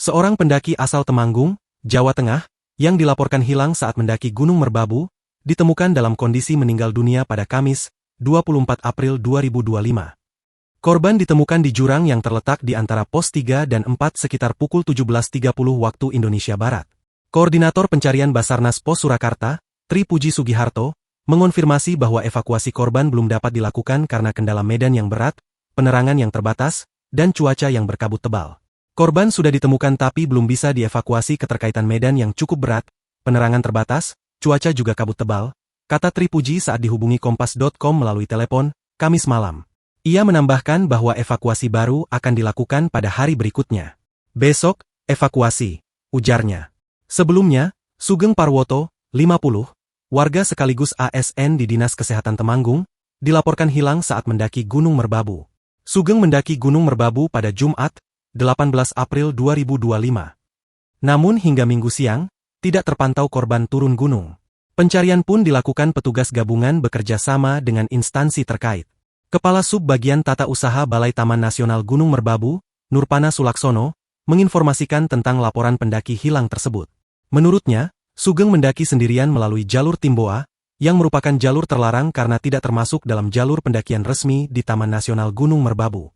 Seorang pendaki asal Temanggung, Jawa Tengah, yang dilaporkan hilang saat mendaki Gunung Merbabu, ditemukan dalam kondisi meninggal dunia pada Kamis, 24 April 2025. Korban ditemukan di jurang yang terletak di antara pos 3 dan 4 sekitar pukul 17.30 waktu Indonesia Barat. Koordinator Pencarian Basarnas Pos Surakarta, Tri Puji Sugiharto, mengonfirmasi bahwa evakuasi korban belum dapat dilakukan karena kendala medan yang berat, penerangan yang terbatas, dan cuaca yang berkabut tebal. Korban sudah ditemukan tapi belum bisa dievakuasi keterkaitan medan yang cukup berat, penerangan terbatas, cuaca juga kabut tebal, kata Tri Puji saat dihubungi Kompas.com melalui telepon, Kamis malam. Ia menambahkan bahwa evakuasi baru akan dilakukan pada hari berikutnya. Besok, evakuasi, ujarnya. Sebelumnya, Sugeng Parwoto, 50, warga sekaligus ASN di Dinas Kesehatan Temanggung, dilaporkan hilang saat mendaki Gunung Merbabu. Sugeng mendaki Gunung Merbabu pada Jumat, 18 April 2025. Namun hingga Minggu siang, tidak terpantau korban turun gunung. Pencarian pun dilakukan petugas gabungan bekerja sama dengan instansi terkait. Kepala Subbagian Tata Usaha Balai Taman Nasional Gunung Merbabu, Nurpana Sulaksono, menginformasikan tentang laporan pendaki hilang tersebut. Menurutnya, Sugeng mendaki sendirian melalui jalur Timboa, yang merupakan jalur terlarang karena tidak termasuk dalam jalur pendakian resmi di Taman Nasional Gunung Merbabu.